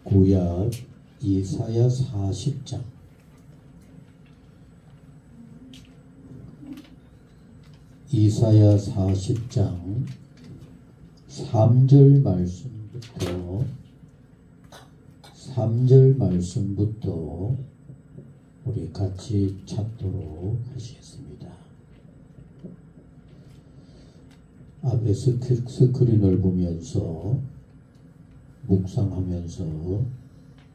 구약 이사야 40장 이사야 40장 3절 말씀부터 우리 같이 찾도록 하시겠습니다. 앞에 스크린을 보면서 묵상하면서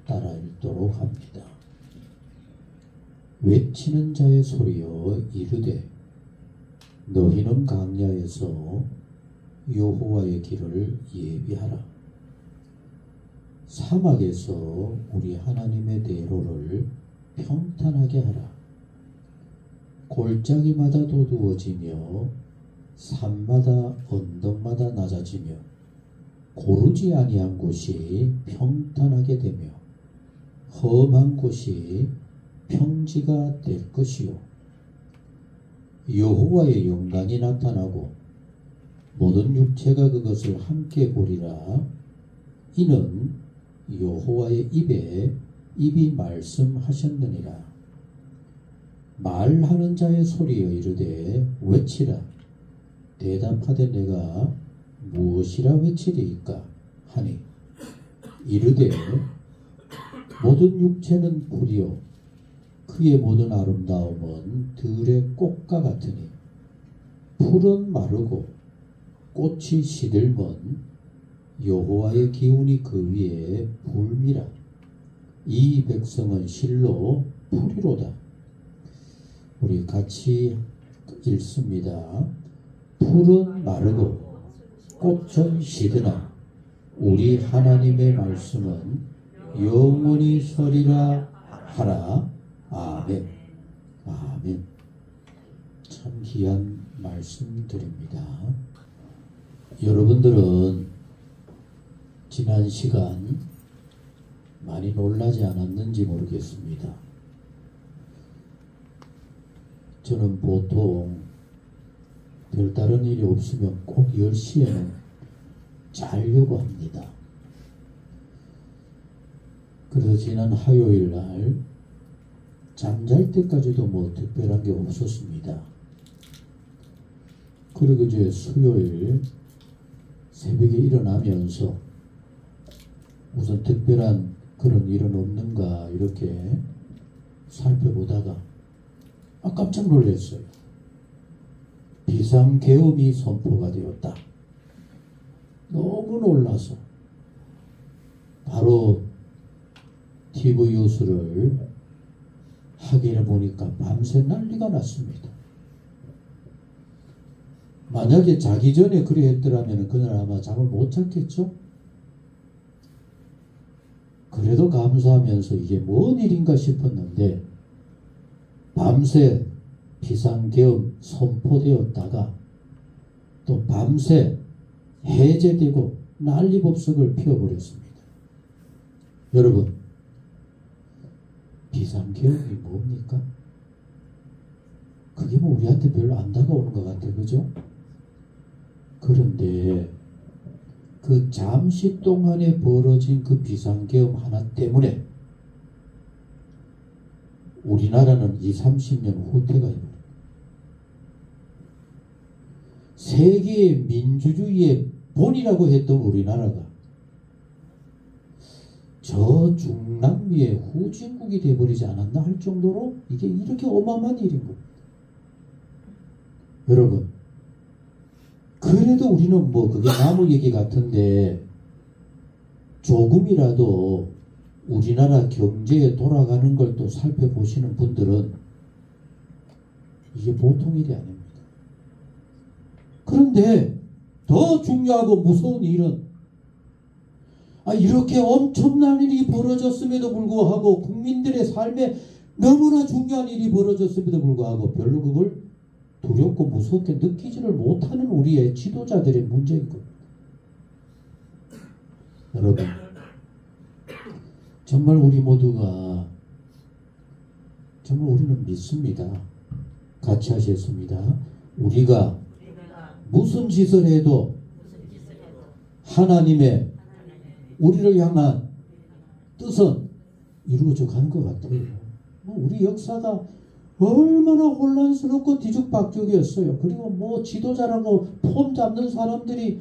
따라 읽도록 합니다. 외치는 자의 소리여 이르되 너희는 광야에서 여호와의 길을 예비하라. 사막에서 우리 하나님의 대로를 평탄하게 하라. 골짜기마다 도두어지며 산마다 언덕마다 낮아지며 고르지 아니한 곳이 평탄하게 되며 험한 곳이 평지가 될 것이요 여호와의 영광이 나타나고 모든 육체가 그것을 함께 보리라. 이는 여호와의 입이 말씀하셨느니라. 말하는 자의 소리여 이르되 외치라. 대답하되 내가 무엇이라 외치리이까 하니 이르되 모든 육체는 풀이요 그의 모든 아름다움은 들의 꽃과 같으니 풀은 마르고 꽃이 시들면 여호와의 기운이 그 위에 불미라. 이 백성은 실로 풀이로다. 우리 같이 읽습니다. 풀은 마르고 꽃은 시드나 우리 하나님의 말씀은 영원히 서리라 하라. 아멘. 아멘. 참 귀한 말씀드립니다. 여러분들은 지난 시간 많이 놀라지 않았는지 모르겠습니다. 저는 보통 별다른 일이 없으면 꼭 10시에는 자려고 합니다. 그래서 지난 화요일 날 잠잘 때까지도 뭐 특별한 게 없었습니다. 그리고 이제 수요일 새벽에 일어나면서 우선 특별한 그런 일은 없는가 이렇게 살펴보다가 깜짝 놀랐어요. 비상계엄이 선포가 되었다. 너무 놀라서 바로 TV 뉴스를 확인해 보니까 밤새 난리가 났습니다. 만약에 자기 전에 그래 했더라면 그날 아마 잠을 못 잤겠죠? 그래도 감사하면서 이게 뭔 일인가 싶었는데 밤새 비상계엄 선포되었다가 또 밤새 해제되고 난리법석을 피워버렸습니다. 여러분, 비상계엄이 뭡니까? 그게 뭐 우리한테 별로 안 다가오는 것 같아, 그죠? 그런데 그 잠시 동안에 벌어진 그 비상계엄 하나 때문에 우리나라는 20, 30년 후퇴가 해버려요. 세계의 민주주의의 본이라고 했던 우리나라가 저 중남미의 후진국이 돼버리지 않았나 할 정도로 이게 이렇게 어마어마한 일인 겁니다. 여러분, 그래도 우리는 뭐 그게 나무 얘기 같은데 조금이라도 우리나라 경제에 돌아가는 걸 또 살펴보시는 분들은 이게 보통 일이 아닙니다. 그런데 더 중요하고 무서운 일은 이렇게 엄청난 일이 벌어졌음에도 불구하고 국민들의 삶에 너무나 중요한 일이 벌어졌음에도 불구하고 별로 그걸 두렵고 무섭게 느끼지를 못하는 우리의 지도자들의 문제인 겁니다. 여러분, 정말 우리 모두가 정말 우리는 믿습니다. 같이 하셨습니다. 우리가 무슨 짓을 해도 하나님의 우리를 향한 뜻은 이루어져 가는 것 같아요. 우리 역사가 얼마나 혼란스럽고 뒤죽박죽이었어요. 그리고 지도자라고 폼 잡는 사람들이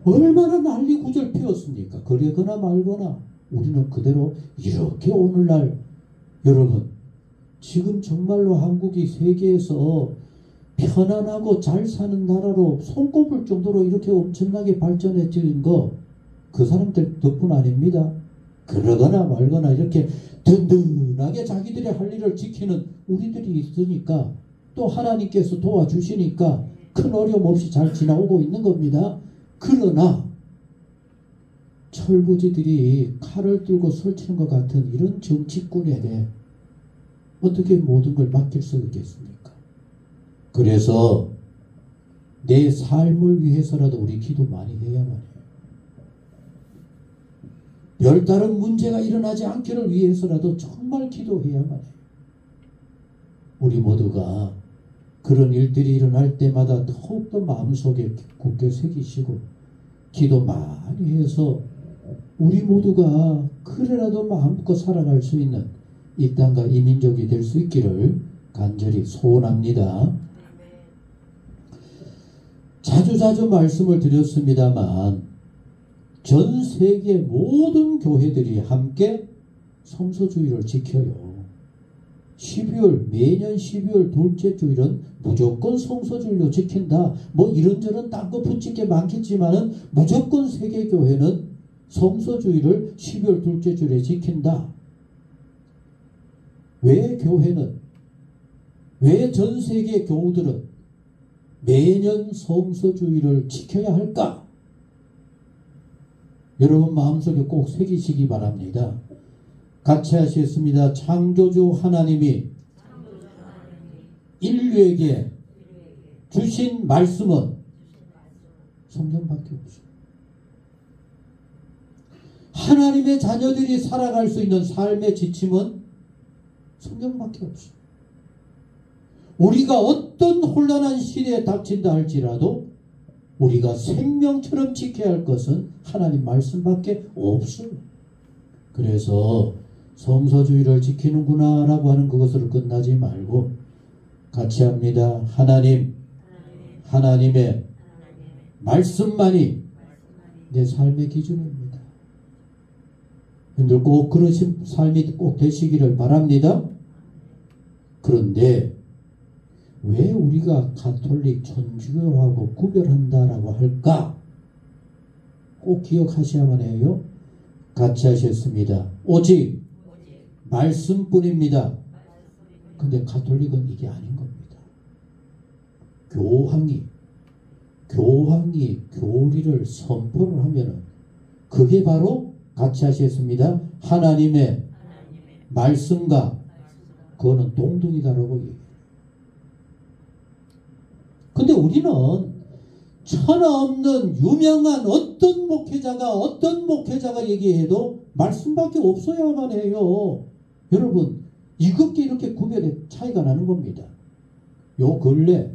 얼마나 난리 구절 피웠습니까? 그러거나 말거나 우리는 그대로 이렇게 오늘날 여러분 지금 정말로 한국이 세계에서 편안하고 잘 사는 나라로 손꼽을 정도로 이렇게 엄청나게 발전해진 거 그 사람들 덕분 아닙니다. 그러거나 말거나 이렇게 든든하게 자기들의 할 일을 지키는 우리들이 있으니까 또 하나님께서 도와주시니까 큰 어려움 없이 잘 지나오고 있는 겁니다. 그러나 철부지들이 칼을 들고 설치는 것 같은 이런 정치꾼에게 어떻게 모든 걸 맡길 수 있겠습니까? 그래서 내 삶을 위해서라도 우리 기도 많이 해야만 해요. 별다른 문제가 일어나지 않기를 위해서라도 정말 기도해야만 해요. 우리 모두가 그런 일들이 일어날 때마다 더욱더 마음속에 굳게 새기시고 기도 많이 해서 우리 모두가 그래라도 마음껏 살아갈 수 있는 이 땅과 이 민족이 될 수 있기를 간절히 소원합니다. 자주자주 말씀을 드렸습니다만 전 세계 모든 교회들이 함께 성서주의를 지켜요. 12월 매년 12월 둘째 주일은 무조건 성서주의로 지킨다. 이런저런 딴 거 붙일 게 많겠지만은 무조건 세계교회는 성서주의를 12월 둘째 주일에 지킨다. 왜 교회는, 왜 전 세계 교우들은 매년 성서주의를 지켜야 할까? 여러분 마음속에 꼭 새기시기 바랍니다. 같이 하시겠습니다. 창조주 하나님이 인류에게 주신 말씀은 성경밖에 없어요. 하나님의 자녀들이 살아갈 수 있는 삶의 지침은 성경밖에 없어요. 우리가 어떤 혼란한 시대에 닥친다 할지라도 우리가 생명처럼 지켜야 할 것은 하나님 말씀밖에 없어요. 그래서 성서주의를 지키는구나 라고 하는 그것으로 끝나지 말고 같이 합니다. 하나님의 말씀만이 내 삶의 기준입니다. 여러분들 꼭 그러신 삶이 꼭 되시기를 바랍니다. 그런데 왜 우리가 가톨릭 천주교하고 구별한다라고 할까? 꼭 기억하셔야만 해요. 같이 하셨습니다. 오직 말씀뿐입니다. 근데 가톨릭은 이게 아닌 겁니다. 교황이 교리를 선포를 하면은 그게 바로 같이 하셨습니다. 하나님의 말씀과 그거는 동등이다라고 얘기해요. 근데 우리는 천하 없는 유명한 어떤 목회자가 얘기해도 말씀밖에 없어야만 해요. 여러분 이것게 이렇게 구별의 차이가 나는 겁니다. 요 근래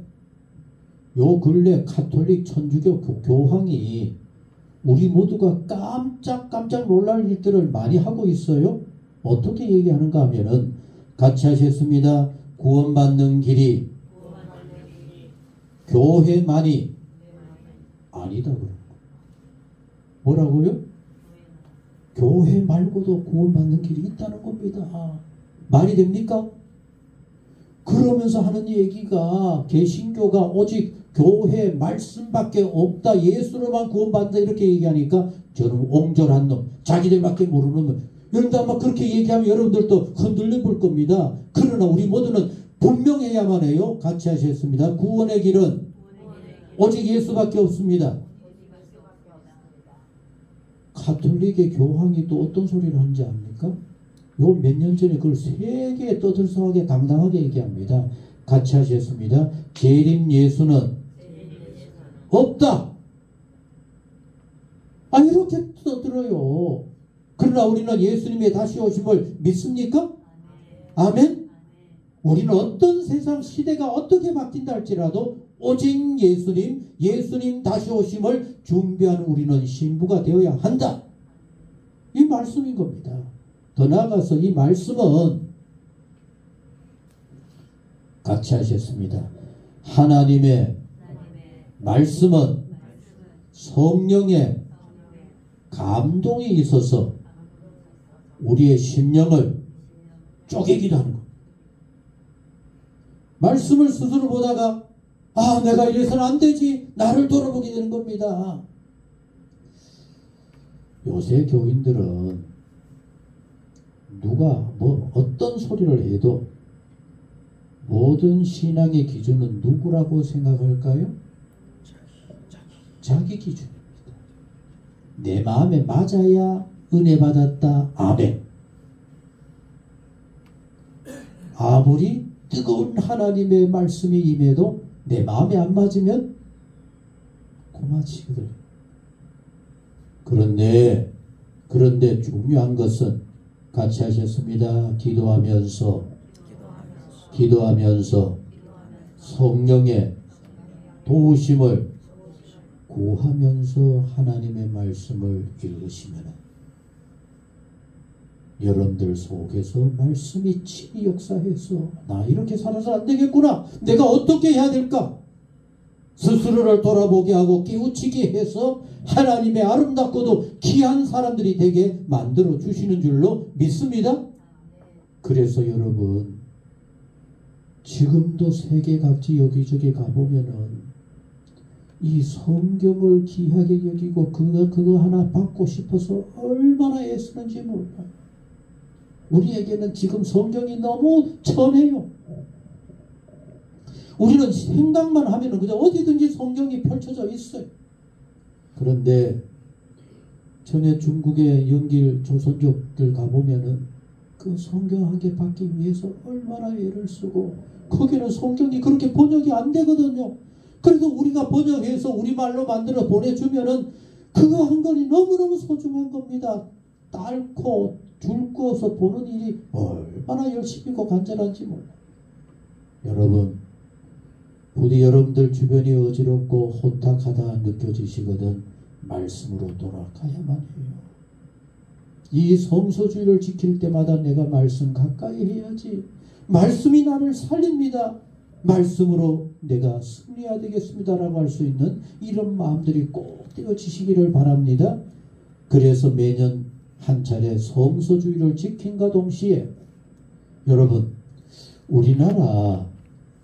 가톨릭 천주교 교황이 우리 모두가 깜짝 놀랄 일들을 많이 하고 있어요. 어떻게 얘기하는가 하면은 같이 하셨습니다. 구원받는 길이 교회만이 아니다 그런 거. 뭐라고요? 교회 말고도 구원받는 길이 있다는 겁니다. 말이 됩니까? 그러면서 하는 얘기가 개신교가 오직 교회 말씀밖에 없다. 예수로만 구원받는다 이렇게 얘기하니까 저는 옹졸한 놈, 자기들밖에 모르는 놈. 여러분들 아마 그렇게 얘기하면 여러분들도 흔들려 볼 겁니다. 그러나 우리 모두는 분명해야만 해요. 같이 하셨습니다. 구원의 길은 오직 예수밖에 없습니다. 가톨릭의 교황이 또 어떤 소리를 하는지 압니까? 요 몇 년 전에 그걸 세계에 떠들썩하게 당당하게 얘기합니다. 같이 하셨습니다. 재림 예수는 없다. 이렇게 떠들어요. 그러나 우리는 예수님의 다시 오심을 믿습니까? 아멘? 우리는 어떤 세상 시대가 어떻게 바뀐다 할지라도 오직 예수님 다시 오심을 준비하는 우리는 신부가 되어야 한다. 이 말씀인 겁니다. 더 나아가서 이 말씀은 같이 하셨습니다. 하나님의 말씀은 성령의 감동이 있어서 우리의 심령을 쪼개기도 하는 것. 말씀을 스스로 보다가 내가 이래서는 안 되지, 나를 돌아보게 되는 겁니다. 요새 교인들은 누가 어떤 소리를 해도 모든 신앙의 기준은 누구라고 생각할까요? 자기 기준입니다. 내 마음에 맞아야 은혜 받았다. 아멘. 아무리 뜨거운 하나님의 말씀이 임해도 내 마음에 안 맞으면 고마치거든. 그런데 중요한 것은 같이 하셨습니다. 기도하면서 성령의 도우심을 구하면서 하나님의 말씀을 읽으시면 여러분들 속에서 말씀이 친히 역사해서 나 이렇게 살아서 안 되겠구나, 내가 어떻게 해야 될까, 스스로를 돌아보게 하고 깨우치게 해서 하나님의 아름답고도 귀한 사람들이 되게 만들어 주시는 줄로 믿습니다. 그래서 여러분, 지금도 세계 각지 여기저기 가보면은 이 성경을 귀하게 여기고 그거 하나 받고 싶어서 얼마나 애쓰는지 몰라요. 우리에게는 지금 성경이 너무 전해요. 우리는 생각만 하면은 그냥 어디든지 성경이 펼쳐져 있어요. 그런데 전에 중국의 영길 조선족들 가보면은 그 성경 한 개 받기 위해서 얼마나 애를 쓰고, 거기는 성경이 그렇게 번역이 안 되거든요. 그래도 우리가 번역해서 우리말로 만들어 보내주면은 그거 한 권이 너무너무 소중한 겁니다. 딸코 줄 거서 보는 일이 얼마나 열심히고 간절한지 몰라요. 여러분, 부디 여러분들 주변이 어지럽고 혼탁하다 느껴지시거든 말씀으로 돌아가야만 해요. 이 성소주의를 지킬 때마다 내가 말씀 가까이 해야지. 말씀이 나를 살립니다. 말씀으로 내가 승리해야 되겠습니다라고 할 수 있는 이런 마음들이 꼭 되어지시기를 바랍니다. 그래서 매년 한 차례 성소주의를 지킨과 동시에 여러분, 우리나라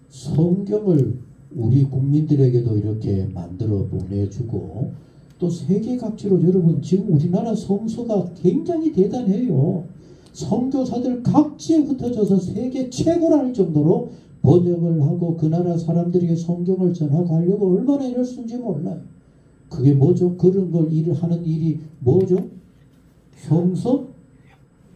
성경을 우리 국민들에게도 이렇게 만들어 보내주고 또 세계 각지로 여러분, 지금 우리나라 성서가 굉장히 대단해요. 선교사들 각지에 흩어져서 세계 최고라는 정도로 번역을 하고 그 나라 사람들에게 성경을 전하고 하려고 얼마나 애를 쓴지 몰라요. 그게 뭐죠? 그런 걸 하는 일이 뭐죠? 성서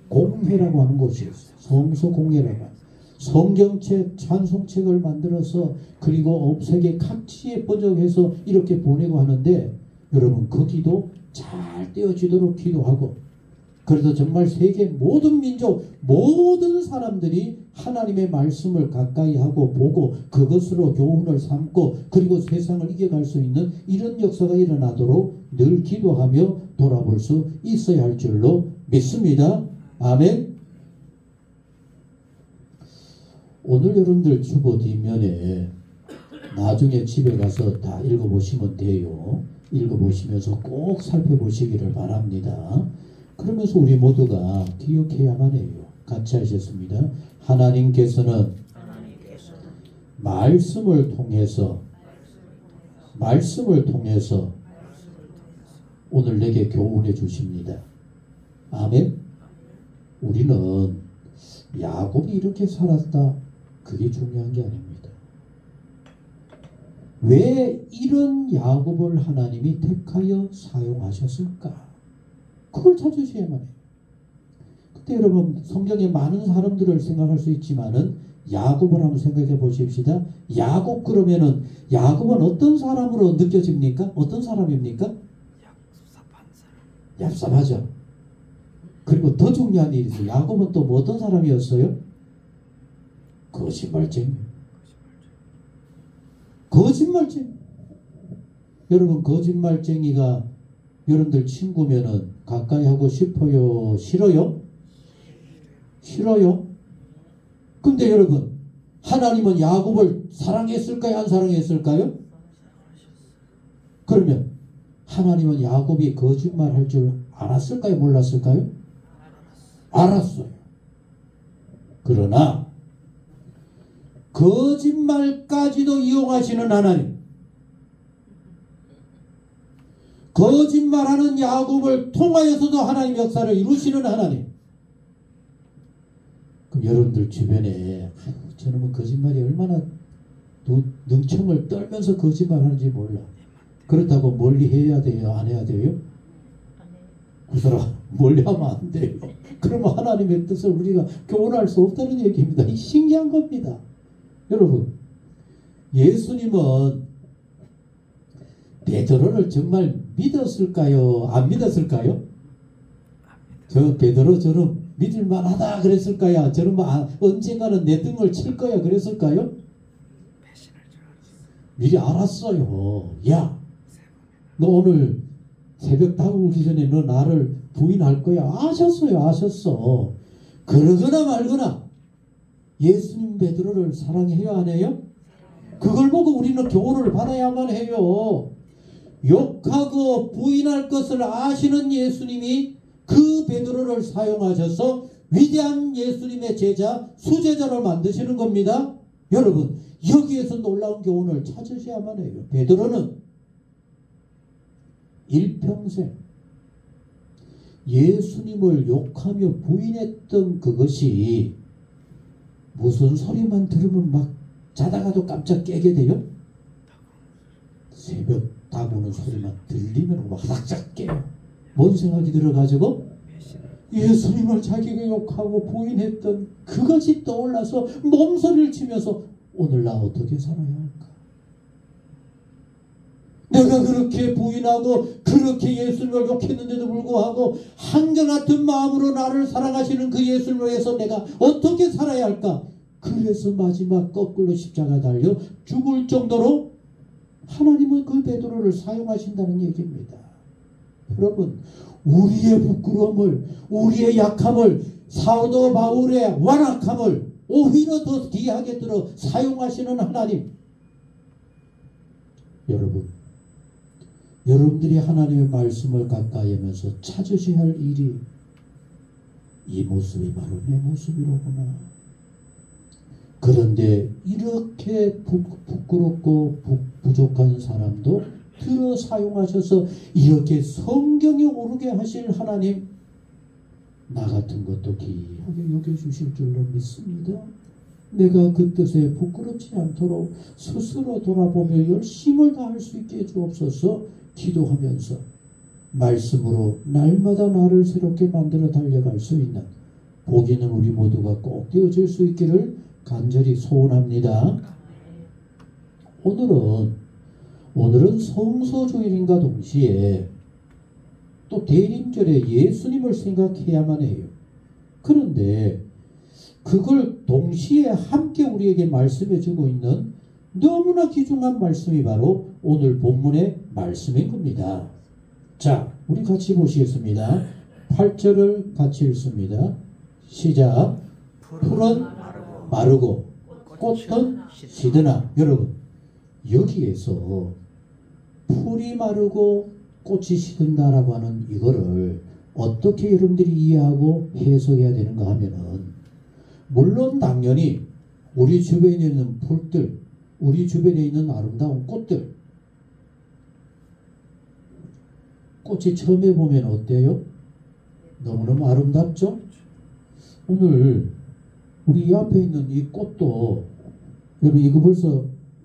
공회라고 하는 곳이었어요. 성서 공회라고. 성경책, 찬송책을 만들어서 그리고 세계 각지에 번역해서 이렇게 보내고 하는데 여러분, 거기도 잘 떼어지도록 기도하고, 그래서 정말 세계 모든 민족, 모든 사람들이 하나님의 말씀을 가까이 하고 보고 그것으로 교훈을 삼고 그리고 세상을 이겨갈 수 있는 이런 역사가 일어나도록 늘 기도하며 돌아볼 수 있어야 할 줄로 믿습니다. 아멘. 오늘 여러분들 주보 뒷면에 나중에 집에 가서 다 읽어보시면 돼요. 읽어보시면서 꼭 살펴보시기를 바랍니다. 그러면서 우리 모두가 기억해야만 해요. 같이 하셨습니다. 하나님께서는 말씀을 통해서 오늘 내게 교훈해 주십니다. 아멘. 우리는 야곱이 이렇게 살았다, 그게 중요한 게 아닙니다. 왜 이런 야곱을 하나님이 택하여 사용하셨을까? 그걸 찾으셔야만 해요. 그때 여러분, 성경에 많은 사람들을 생각할 수 있지만은 야곱을 한번 생각해 보십시다. 야곱, 그러면은 야곱은 어떤 사람으로 느껴집니까? 어떤 사람입니까? 얍삽하죠. 그리고 더 중요한 일이 있어요. 야곱은 또 뭐 어떤 사람이었어요? 거짓말쟁이. 여러분, 거짓말쟁이가 여러분들 친구면은 가까이 하고 싶어요? 싫어요? 싫어요? 근데 여러분, 하나님은 야곱을 사랑했을까요? 안 사랑했을까요? 그러면 하나님은 야곱이 거짓말할 줄 알았을까요? 몰랐을까요? 알았어요. 그러나 거짓말까지도 이용하시는 하나님, 거짓말하는 야곱을 통하여서도 하나님 역사를 이루시는 하나님. 그럼 여러분들 주변에 저놈은 거짓말이 얼마나 능청을 떨면서 거짓말하는지 몰라. 그렇다고 멀리 해야 돼요? 안 해야 돼요? 그 사람 멀리 하면 안 돼요. 그러면 하나님의 뜻을 우리가 교훈할 수 없다는 얘기입니다. 이 신기한 겁니다. 여러분, 예수님은 베드로를 정말 믿었을까요? 안 믿었을까요? 저 베드로 저는 믿을만하다 그랬을까요? 저는 언젠가는 내 등을 칠 거야 그랬을까요? 미리 알았어요. 야, 너 오늘 새벽 다가오기 전에 너 나를 부인할 거야. 아셨어요. 아셨어. 그러거나 말거나 예수님 베드로를 사랑해요? 안 해요? 그걸 보고 우리는 교훈을 받아야만 해요. 욕하고 부인할 것을 아시는 예수님이 그 베드로를 사용하셔서 위대한 예수님의 제자, 수제자로 만드시는 겁니다. 여러분, 여기에서 놀라운 교훈을 찾으셔야만 해요. 베드로는 일평생 예수님을 욕하며 부인했던 그것이 무슨 소리만 들으면 막 자다가도 깜짝 깨게 돼요? 새벽 다구는 소리만 들리면 막 싹싹 깨요. 뭔 생각이 들어가지고 예수님을 자기가 욕하고 부인했던 그것이 떠올라서 몸소리를 치면서 오늘 나 어떻게 살아야 할까? 내가 그렇게 부인하고 그렇게 예수님을 욕했는데도 불구하고 한결같은 마음으로 나를 사랑하시는 그 예수님을 위해서 내가 어떻게 살아야 할까? 그래서 마지막 거꾸로 십자가 달려 죽을 정도로 하나님은 그 베드로를 사용하신다는 얘기입니다. 여러분, 우리의 부끄러움을, 우리의 약함을, 사도 바울의 완악함을 오히려 더 귀하게 들어 사용하시는 하나님. 여러분, 여러분들이 하나님의 말씀을 가까이 하면서 찾으셔야 할 일이 이 모습이 바로 내 모습이로구나. 그런데 이렇게 부끄럽고 부족한 사람도 들어 사용하셔서 이렇게 성경에 오르게 하실 하나님, 나 같은 것도 귀하게 여겨주실 줄로 믿습니다. 내가 그 뜻에 부끄럽지 않도록 스스로 돌아보며 열심을 다할 수 있게 해주옵소서. 기도하면서 말씀으로 날마다 나를 새롭게 만들어 달려갈 수 있는 복 있는 우리 모두가 꼭 되어질 수 있기를 간절히 소원합니다. 오늘은 성서주일인가 동시에 또 대림절에 예수님을 생각해야만 해요. 그런데 그걸 동시에 함께 우리에게 말씀해 주고 있는 너무나 귀중한 말씀이 바로 오늘 본문의 말씀인 겁니다. 자, 우리 같이 보시겠습니다. 8절을 같이 읽습니다. 시작. 풀은 마르고 꽃은 시드나. 여러분, 여기에서 풀이 마르고 꽃이 시든다라고 하는 이거를 어떻게 여러분들이 이해하고 해석해야 되는가 하면은, 물론 당연히 우리 주변에 있는 풀들, 우리 주변에 있는 아름다운 꽃들, 꽃이 처음에 보면 어때요? 너무너무 아름답죠? 오늘 우리 이 앞에 있는 이 꽃도, 여러분 이거 벌써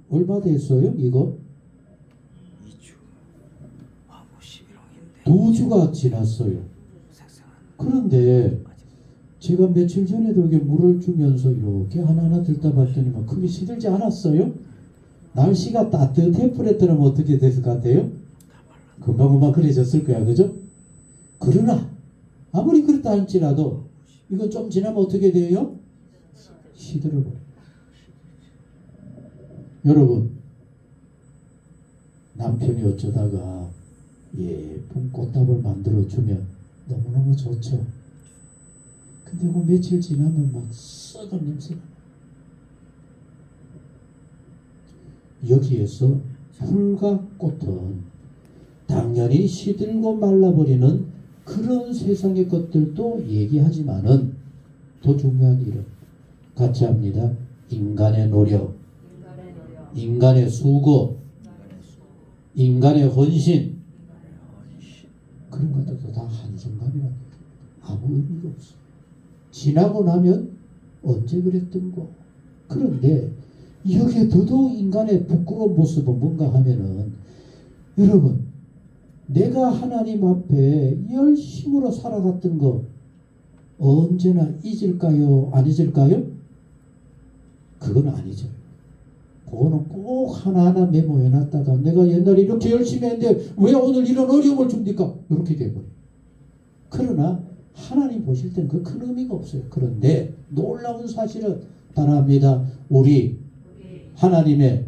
얼마 됐어요? 이거? 2주. 11월인데. 2주가 지났어요. 그런데 제가 며칠 전에도 이렇게 물을 주면서 이렇게 하나하나 들다 봤더니만 크게 시들지 않았어요? 날씨가 따뜻해 프레트라면 어떻게 됐을 것 같아요? 금방금방 그래졌을 거야, 그죠? 그러나 아무리 그렇다 할지라도 이거 좀 지나면 어떻게 돼요? 시들어버려요. 여러분, 남편이 어쩌다가 예쁜 꽃다발 만들어주면 너무너무 좋죠. 근데 그 며칠 지나면 막 썩은 냄새가 나. 여기에서 풀과 꽃은 당연히 시들고 말라버리는 그런 세상의 것들도 얘기하지만은 더 중요한 일은 같이 합니다. 인간의 노력, 인간의 수고, 인간의 헌신, 그런 것들도 다 한순간이라 아무 의미가 없어. 지나고 나면 언제 그랬던고. 그런데 여기에 더더욱 인간의 부끄러운 모습은 뭔가 하면은, 여러분, 내가 하나님 앞에 열심으로 살아갔던 거 언제나 잊을까요? 안 잊을까요? 그건 아니죠. 그거는 꼭 하나하나 메모해놨다가 내가 옛날에 이렇게 열심히 했는데 왜 오늘 이런 어려움을 줍니까? 이렇게 돼버려요. 그러나 하나님 보실 때는 그 큰 의미가 없어요. 그런데 놀라운 사실은 따라합니다. 우리 하나님의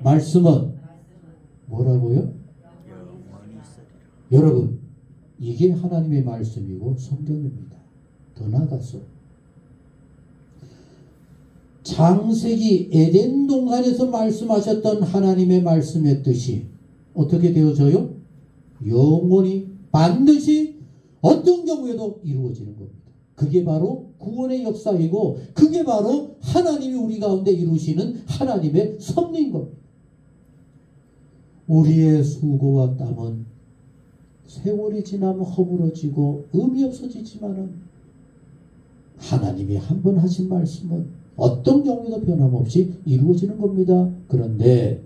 말씀은 뭐라고요? 여러분, 이게 하나님의 말씀이고 성경입니다. 더 나아가서 창세기 에덴 동산에서 말씀하셨던 하나님의 말씀의 뜻이 어떻게 되어져요? 영원히 반드시 어떤 경우에도 이루어지는 겁니다. 그게 바로 구원의 역사이고 그게 바로 하나님이 우리 가운데 이루시는 하나님의 섭리인 겁니다. 우리의 수고와 땀은 세월이 지나면 허물어지고 의미 없어지지만은 하나님이 한 번 하신 말씀은 어떤 경우에도 변함없이 이루어지는 겁니다. 그런데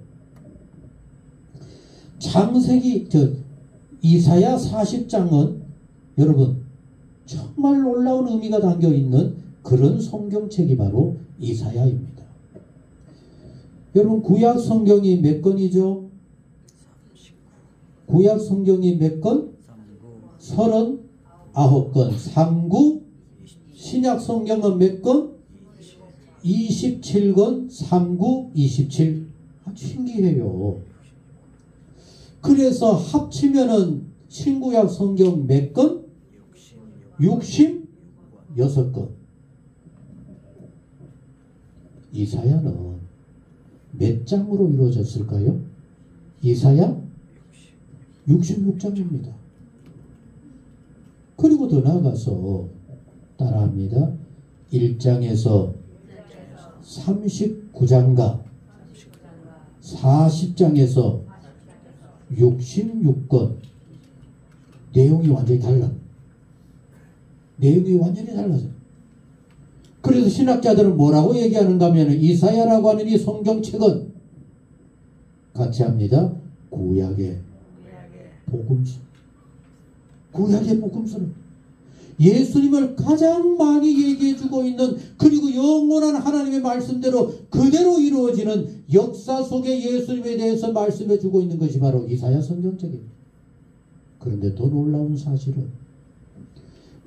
창세기 이사야 40장은 여러분 정말 놀라운 의미가 담겨있는 그런 성경책이 바로 이사야입니다. 여러분 구약 성경이 몇 권이죠? 구약 성경이 몇 권? 39권. 상구 신약 성경은 몇 권? 27권. 39, 27. 아주 신기해요. 그래서 합치면은 신구약 성경 몇 권? 66권. 이사야는 몇 장으로 이루어졌을까요? 이사야 66장입니다. 그리고 더 나아가서 따라합니다. 1장에서 39장과 40장에서 66권 내용이 완전히 달라. 내용이 완전히 달라져. 그래서 신학자들은 뭐라고 얘기하는가 하면 이사야라고 하는 이 성경책은 같이 합니다. 구약의 복음서. 구약의 복음서는 예수님을 가장 많이 얘기해주고 있는 그리고 영원한 하나님의 말씀대로 그대로 이루어지는 역사 속에 예수님에 대해서 말씀해주고 있는 것이 바로 이사야 성경책입니다. 그런데 더 놀라운 사실은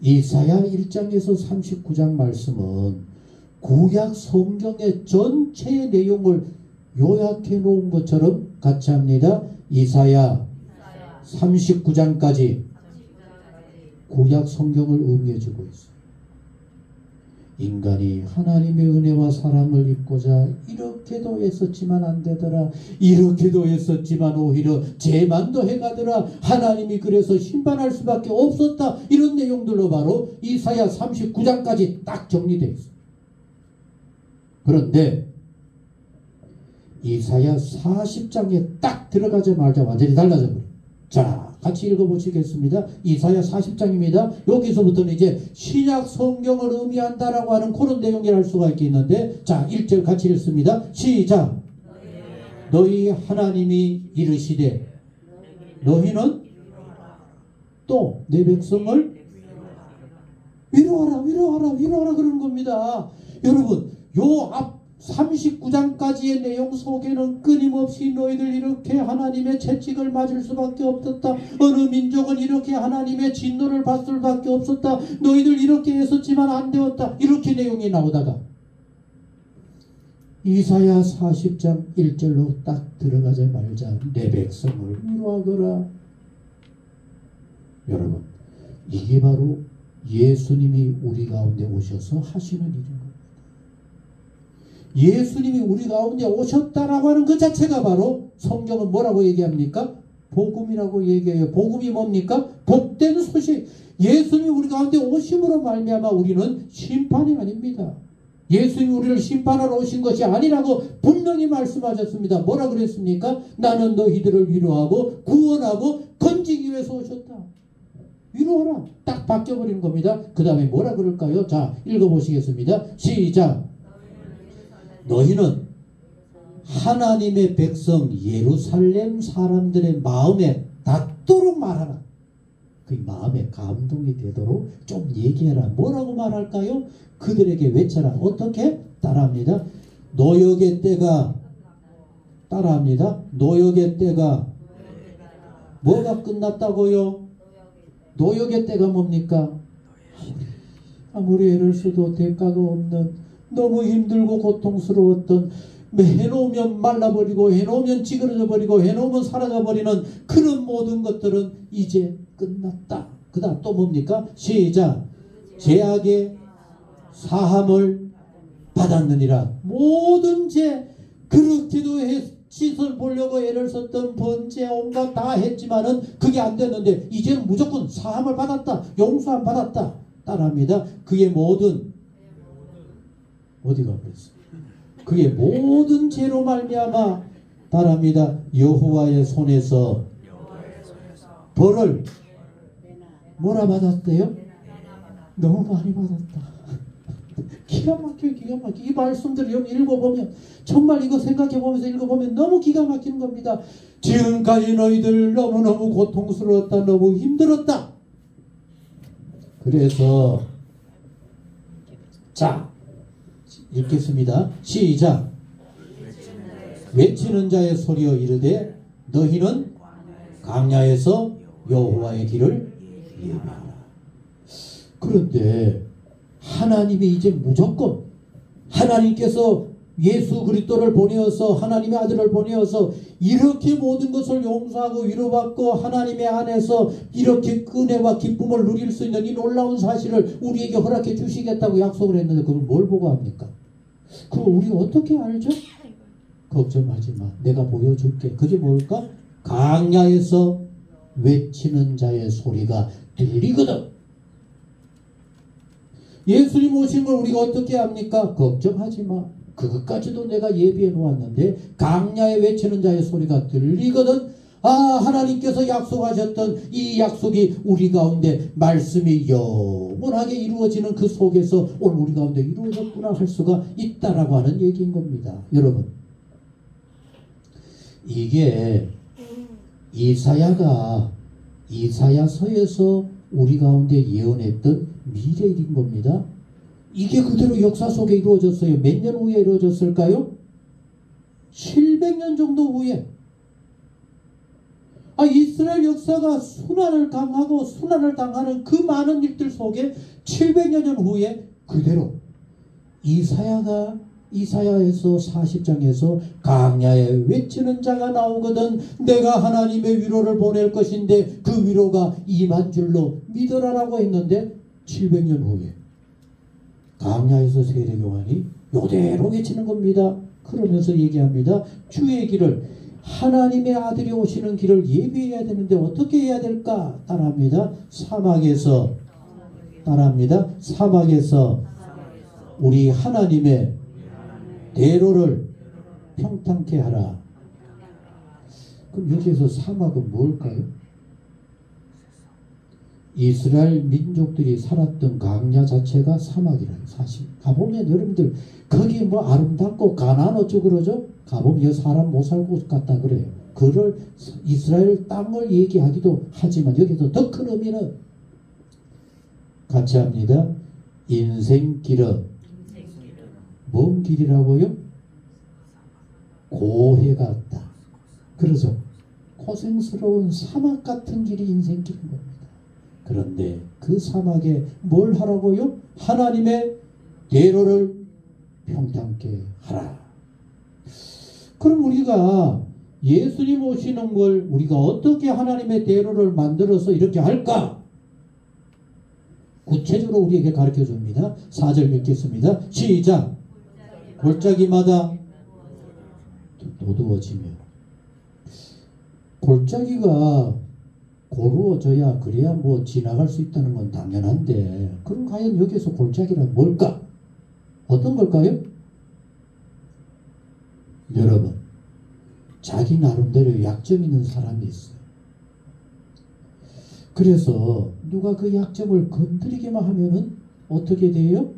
이사야 1장에서 39장 말씀은 구약 성경의 전체의 내용을 요약해 놓은 것처럼 같이 합니다. 이사야 39장까지 구약 성경을 의미해주고 있어요. 인간이 하나님의 은혜와 사랑을 입고자 이렇게도 애썼지만 안 되더라. 이렇게도 애썼지만 오히려 죄만도 해가더라. 하나님이 그래서 심판할 수밖에 없었다. 이런 내용들로 바로 이사야 39장까지 딱 정리되어 있어요. 그런데 이사야 40장에 딱 들어가자마자 완전히 달라져 버려요. 자, 같이 읽어보시겠습니다. 이사야 40장입니다. 여기서부터는 이제 신약 성경을 의미한다라고 하는 그런 내용이라 할 수가 있겠는데, 자, 1절 같이 읽습니다. 시작. 너희 하나님이 이르시되 너희는 또 내 백성을 위로하라 그러는 겁니다. 여러분, 요 앞 39장까지의 내용 속에는 끊임없이 너희들 이렇게 하나님의 채찍을 맞을 수밖에 없었다. 어느 민족은 이렇게 하나님의 진노를 받을 수밖에 없었다. 너희들 이렇게 했었지만 안 되었다. 이렇게 내용이 나오다가 이사야 40장 1절로 딱 들어가자마자 내 백성을 위로하거라. 여러분, 이게 바로 예수님이 우리 가운데 오셔서 하시는 일인 겁니다. 예수님이 우리 가운데 오셨다라고 하는 그 자체가 바로 성경은 뭐라고 얘기합니까? 복음이라고 얘기해요. 복음이 뭡니까? 복된 소식. 예수님이 우리 가운데 오심으로 말미암아 우리는 심판이 아닙니다. 예수님이 우리를 심판하러 오신 것이 아니라고 분명히 말씀하셨습니다. 뭐라 그랬습니까? 나는 너희들을 위로하고 구원하고 건지기 위해서 오셨다. 위로하라. 딱 바뀌어버리는 겁니다. 그 다음에 뭐라 그럴까요? 자, 읽어보시겠습니다. 시작. 너희는 하나님의 백성 예루살렘 사람들의 마음에 닿도록 말하라. 그 마음에 감동이 되도록 좀 얘기해라. 뭐라고 말할까요? 그들에게 외쳐라. 어떻게? 따라합니다. 노역의 때가 따라합니다. 노역의 때가 뭐가 끝났다고요? 노역의 때가 뭡니까? 아무리 애를 써도 대가가 없는 너무 힘들고 고통스러웠던 해놓으면 말라버리고 해놓으면 찌그러져 버리고 해놓으면 사라져버리는 그런 모든 것들은 이제 끝났다. 그 다음 또 뭡니까? 시작. 죄악의 사함을 받았느니라. 모든 죄 그렇게도 씻을 보려고 애를 썼던 번제 온갖 다 했지만은 그게 안 됐는데 이제는 무조건 사함을 받았다. 용서함 받았다. 따라합니다. 그의 모든 어디가 그랬어? 그의 모든 죄로 말미암아 따라합니다. 여호와의 손에서 벌을 뭐라 받았대요? 너무 많이 받았다. 기가 막혀요. 기가 막혀. 이 말씀들을 여기 읽어보면 정말 이거 생각해보면서 읽어보면 너무 기가 막히는 겁니다. 지금까지 너희들 너무너무 고통스러웠다. 너무 힘들었다. 그래서 자 읽겠습니다. 시작. 외치는 자의 소리여 이르되 너희는 광야에서 여호와의 길을 예비하라. 그런데 하나님이 이제 무조건 하나님께서 예수 그리스도를 보내어서 하나님의 아들을 보내어서 이렇게 모든 것을 용서하고 위로받고 하나님의 안에서 이렇게 은혜와 기쁨을 누릴 수 있는 이 놀라운 사실을 우리에게 허락해 주시겠다고 약속을 했는데 그걸 뭘 보고 합니까? 그걸 우리가 어떻게 알죠? 걱정하지 마. 내가 보여줄게. 그게 뭘까? 광야에서 외치는 자의 소리가 들리거든. 예수님 오신 걸 우리가 어떻게 합니까? 걱정하지 마. 그것까지도 내가 예비해 놓았는데 광야에 외치는 자의 소리가 들리거든. 아, 하나님께서 약속하셨던 이 약속이 우리 가운데 말씀이 영원하게 이루어지는 그 속에서 오늘 우리 가운데 이루어졌구나 할 수가 있다라고 하는 얘기인 겁니다. 여러분, 이게 이사야서에서 우리 가운데 예언했던 미래일인 겁니다. 이게 그대로 역사 속에 이루어졌어요. 몇 년 후에 이루어졌을까요? 700년 정도 후에. 이스라엘 역사가 순환을 당하는 그 많은 일들 속에 700년 후에 그대로 이사야에서 40장에서 광야에 외치는 자가 나오거든. 내가 하나님의 위로를 보낼 것인데 그 위로가 임한 줄로 믿으라라고 했는데 700년 후에 광야에서 세례요한이 요대로 외치는 겁니다. 그러면서 얘기합니다. 주의 길을 하나님의 아들이 오시는 길을 예비해야 되는데 어떻게 해야 될까? 따라합니다. 사막에서 우리 하나님의 대로를 평탄케 하라. 그럼 여기에서 사막은 뭘까요? 이스라엘 민족들이 살았던 광야 자체가 사막이라는 사실. 가보면 여러분들 거기 뭐 아름답고 가나안 어쩌고 그러죠? 가보면 여기 사람 못 살고 갔다 그래요. 그를 이스라엘 땅을 얘기하기도 하지만 여기서 더 큰 의미는 같이 합니다. 인생길은 뭔 길이라고요? 고해 같다. 그래서 고생스러운 사막 같은 길이 인생길인 겁니다. 그런데 그 사막에 뭘 하라고요? 하나님의 대로를 평탄케 하라. 그럼 우리가 예수님 오시는 걸 우리가 어떻게 하나님의 대로를 만들어서 이렇게 할까? 구체적으로 우리에게 가르쳐 줍니다. 4절 읽겠습니다. 시작. 골짜기마다 도두어지며. 골짜기가 고루어져야 그래야 뭐 지나갈 수 있다는 건 당연한데, 그럼 과연 여기서 골짜기란 뭘까? 어떤 걸까요? 여러분, 자기 나름대로 약점 있는 사람이 있어요. 그래서 누가 그 약점을 건드리기만 하면은 어떻게 돼요?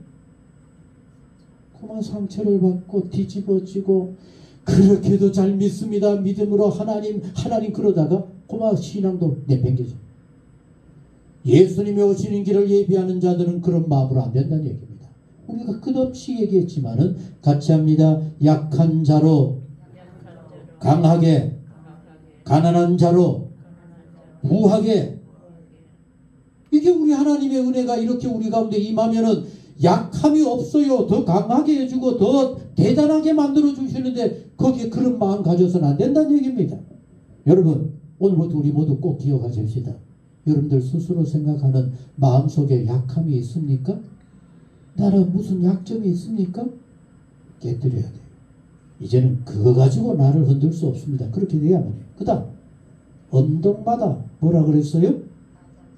그만 상처를 받고 뒤집어지고, 그렇게도 잘 믿습니다. 믿음으로 하나님 그러다가 그만 신앙도 내팽개져. 예수님이 오시는 길을 예비하는 자들은 그런 마음으로 안 된다는 얘기입니다. 우리가 끝없이 얘기했지만은 같이 합니다. 약한 자로 강하게, 가난한 자로 부하게. 이게 우리 하나님의 은혜가 이렇게 우리 가운데 임하면은 약함이 없어요. 더 강하게 해주고 더 대단하게 만들어 주시는데 거기에 그런 마음 가져서는 안 된다는 얘기입니다. 여러분, 오늘부터 우리 모두 꼭 기억하십시다. 여러분들 스스로 생각하는 마음속에 약함이 있습니까? 나는 무슨 약점이 있습니까? 깨뜨려야 돼요. 이제는 그거 가지고 나를 흔들 수 없습니다. 그렇게 돼야만 해요. 그 다음, 언덕마다 뭐라 그랬어요?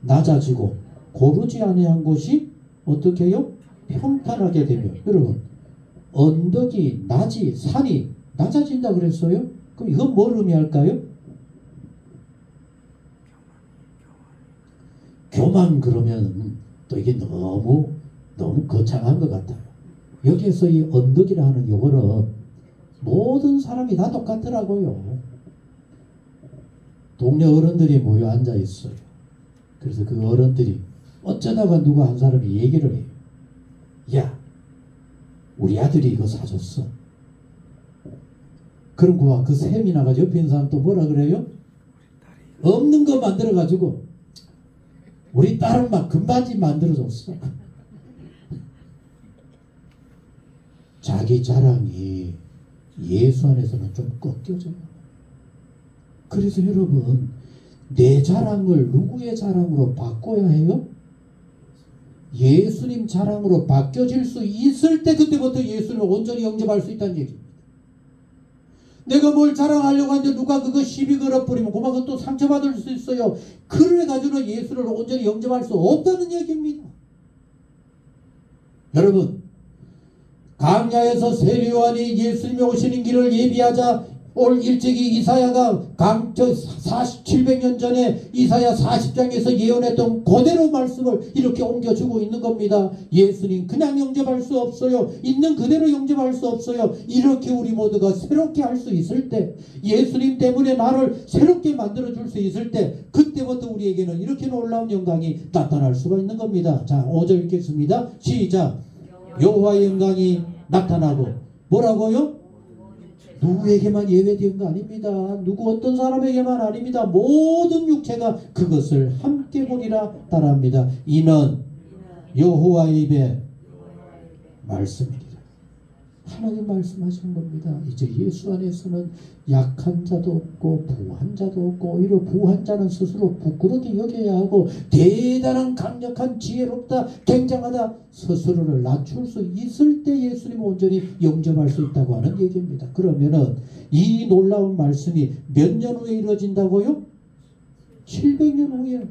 낮아지고 고르지 아니한 곳이 어떻게 해요? 평탄하게 되며. 여러분, 언덕이 산이 낮아진다 그랬어요? 그럼 이건 뭘 의미할까요? 교만. 그러면 또 이게 너무 거창한 것 같아요. 여기에서 이 언덕이라 하는 요거는 모든 사람이 다 똑같더라고요. 동네 어른들이 모여 앉아 있어요. 그래서 그 어른들이 어쩌다가 누가 한 사람이 얘기를 해요. 야, 우리 아들이 이거 사줬어. 그럼 그 셈이 나가지고 옆에 있는 사람 또 뭐라 그래요? 없는 거 만들어가지고 우리 딸은 막 금바지 만들어줬어. 자기 자랑이 예수 안에서는 좀 꺾여져요. 그래서 여러분, 내 자랑을 누구의 자랑으로 바꿔야 해요? 예수님 자랑으로 바뀌어질 수 있을 때 그때부터 예수를 온전히 영접할 수 있다는 얘기입니다. 내가 뭘 자랑하려고 하는데 누가 그거 시비 걸어버리면 그만 또 상처받을 수 있어요. 그래가지고는 예수를 온전히 영접할 수 없다는 얘기입니다. 여러분, 광야에서 세례요한이 예수님이 오시는 길을 예비하자 올 일찍이 이사야가 700년 전에 이사야 40장에서 예언했던 그대로 말씀을 이렇게 옮겨주고 있는 겁니다. 예수님 그냥 영접할 수 없어요. 있는 그대로 영접할 수 없어요. 이렇게 우리 모두가 새롭게 할 수 있을 때, 예수님 때문에 나를 새롭게 만들어줄 수 있을 때, 그때부터 우리에게는 이렇게 놀라운 영광이 나타날 수가 있는 겁니다. 자, 5절 읽겠습니다. 시작. 여호와의 영광이 나타나고, 뭐라고요? 누구에게만 예외된 거 아닙니다. 누구 어떤 사람에게만 아닙니다. 모든 육체가 그것을 함께 보리라 따라합니다. 이는 여호와의 입에 말씀이리라. 하나님 말씀하시는 겁니다. 이제 예수 안에서는 약한 자도 없고 부한 자도 없고, 오히려 부한 자는 스스로 부끄럽게 여겨야 하고, 대단한 강력한 지혜롭다 굉장하다 스스로를 낮출 수 있을 때 예수님을 온전히 영접할 수 있다고 하는 얘기입니다. 그러면은 이 놀라운 말씀이 몇 년 후에 이루어진다고요? 700년 후에.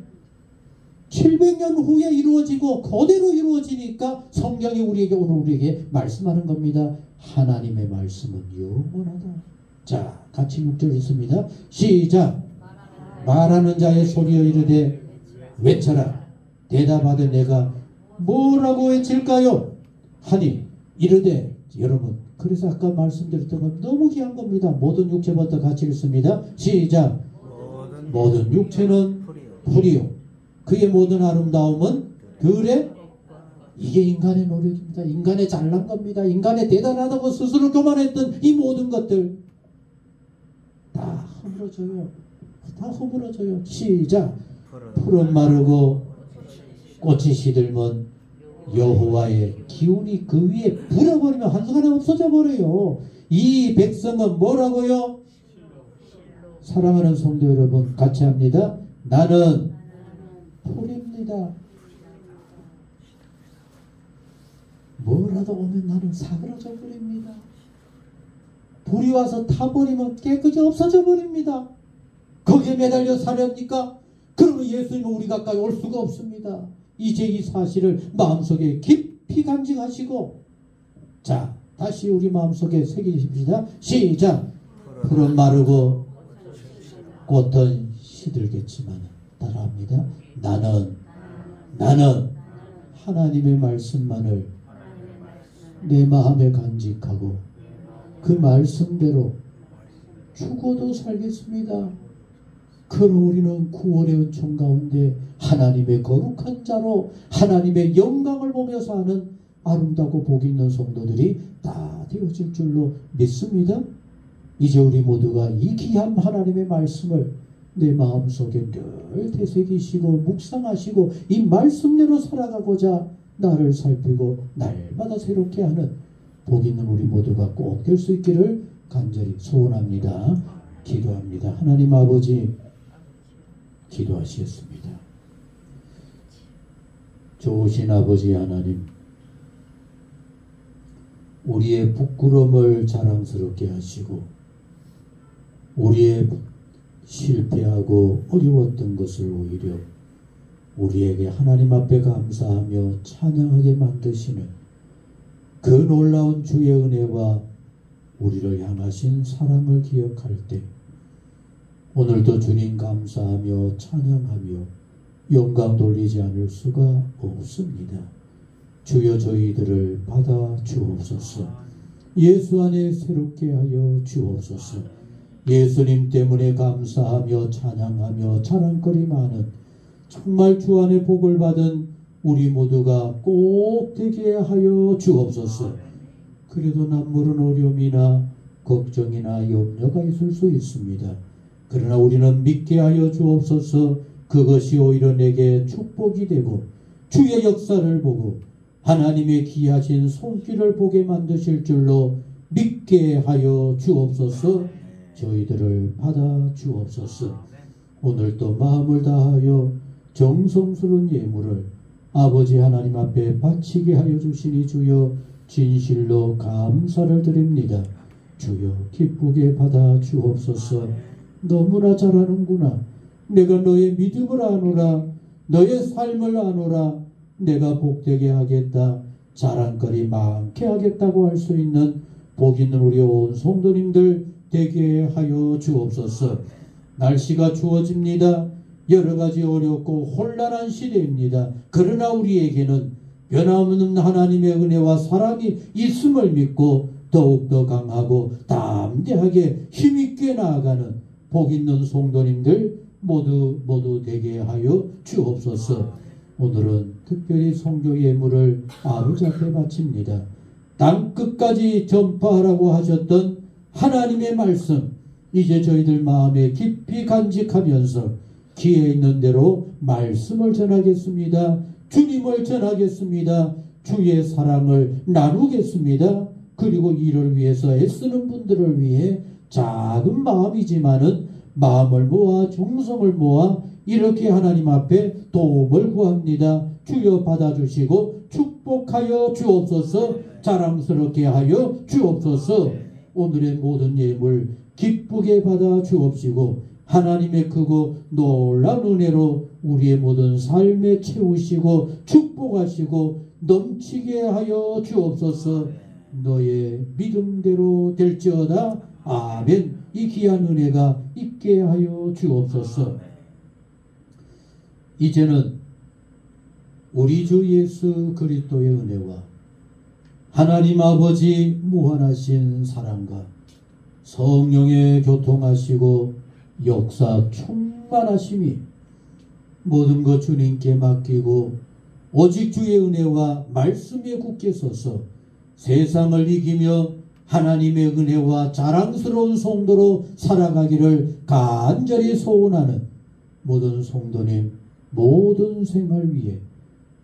700년 후에 이루어지고 그대로 이루어지니까 성경이 오늘 우리에게 말씀하는 겁니다. 하나님의 말씀은 영원하다. 자, 같이 6절 읽습니다. 시작. 말하는 자의 소리여 이르되 외쳐라. 대답하되 내가 뭐라고 외칠까요? 하니 이르되. 여러분, 그래서 아까 말씀드렸던 건 너무 귀한 겁니다. 모든 육체부터 같이 읽습니다. 시작. 모든 육체는 풀이요 그의 모든 아름다움은 들의. 이게 인간의 노력입니다. 인간의 잘난 겁니다. 인간의 대단하다고 스스로 교만했던 이 모든 것들 다 허물어져요. 다 허물어져요. 시작. 풀은 마르고 꽃이 시들면 여호와의 기운이 그 위에 불어버리면 한순간에 없어져 버려요. 이 백성은 뭐라고요? 사랑하는 성도 여러분, 같이 합니다. 나는 풀입니다. 하나도 오면 나는 사그라져 버립니다. 불이 와서 타버리면 깨끗이 없어져 버립니다. 거기에 매달려 사렵니까? 그러면 예수님은 우리 가까이 올 수가 없습니다. 이제 이 사실을 마음속에 깊이 간직하시고, 자, 다시 우리 마음속에 새기십시다. 시작. 풀은 마르고 꽃은 시들겠지만, 따라합니다. 나는 하나님의 말씀만을 내 마음에 간직하고 그 말씀대로 죽어도 살겠습니다. 그럼 우리는 구원의 은총 가운데 하나님의 거룩한 자로 하나님의 영광을 보며 사는 아름답고 복 있는 성도들이 다 되어질 줄로 믿습니다. 이제 우리 모두가 이 귀한 하나님의 말씀을 내 마음속에 늘 되새기시고 묵상하시고 이 말씀대로 살아가고자 나를 살피고 날마다 새롭게 하는 복 있는 우리 모두가 꼭 될 수 있기를 간절히 소원합니다. 기도합니다. 하나님 아버지, 기도하시겠습니다. 좋으신 아버지 하나님, 우리의 부끄러움을 자랑스럽게 하시고 우리의 실패하고 어려웠던 것을 오히려 우리에게 하나님 앞에 감사하며 찬양하게 만드시는 그 놀라운 주의 은혜와 우리를 향하신 사랑을 기억할 때 오늘도 주님 감사하며 찬양하며 영광 돌리지 않을 수가 없습니다. 주여 저희들을 받아 주옵소서. 예수 안에 새롭게 하여 주옵소서. 예수님 때문에 감사하며 찬양하며 자랑거리 많은 정말 주 안에 복을 받은 우리 모두가 꼭 되게 하여 주옵소서. 그래도 남모른 어려움이나 걱정이나 염려가 있을 수 있습니다. 그러나 우리는 믿게 하여 주옵소서. 그것이 오히려 내게 축복이 되고 주의 역사를 보고 하나님의 귀하신 손길을 보게 만드실 줄로 믿게 하여 주옵소서. 저희들을 받아 주옵소서. 오늘도 마음을 다하여 정성스러운 예물을 아버지 하나님 앞에 바치게 하여 주시니 주여 진실로 감사를 드립니다. 주여 기쁘게 받아 주옵소서. 너무나 잘하는구나. 내가 너의 믿음을 아노라. 너의 삶을 아노라. 내가 복되게 하겠다. 자랑거리 많게 하겠다고 할 수 있는 복 있는 우리 온 성도님들 되게 하여 주옵소서. 날씨가 추워집니다. 여러 가지 어렵고 혼란한 시대입니다. 그러나 우리에게는 변함없는 하나님의 은혜와 사랑이 있음을 믿고 더욱더 강하고 담대하게 힘있게 나아가는 복 있는 성도님들 모두 되게 하여 주옵소서. 오늘은 특별히 선교 예물을 아버지 앞에 바칩니다. 땅끝까지 전파하라고 하셨던 하나님의 말씀, 이제 저희들 마음에 깊이 간직하면서 기회 있는 대로 말씀을 전하겠습니다. 주님을 전하겠습니다. 주의 사랑을 나누겠습니다. 그리고 이를 위해서 애쓰는 분들을 위해 작은 마음이지만은 마음을 모아 정성을 모아 이렇게 하나님 앞에 도움을 구합니다. 주여 받아주시고 축복하여 주옵소서. 자랑스럽게 하여 주옵소서. 오늘의 모든 예물 기쁘게 받아 주옵시고 하나님의 크고 놀라운 은혜로 우리의 모든 삶에 채우시고 축복하시고 넘치게 하여 주옵소서. 너의 믿음대로 될지어다. 아멘. 이 귀한 은혜가 있게 하여 주옵소서. 이제는 우리 주 예수 그리스도의 은혜와 하나님 아버지 무한하신 사랑과 성령의 교통하시고 역사 충만하심이 모든 것 주님께 맡기고 오직 주의 은혜와 말씀에 굳게 서서 세상을 이기며 하나님의 은혜와 자랑스러운 성도로 살아가기를 간절히 소원하는 모든 성도님 모든 생활 위에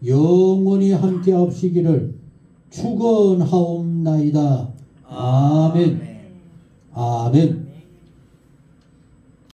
영원히 함께 하시기를 축원하옵나이다. 아멘. 아멘.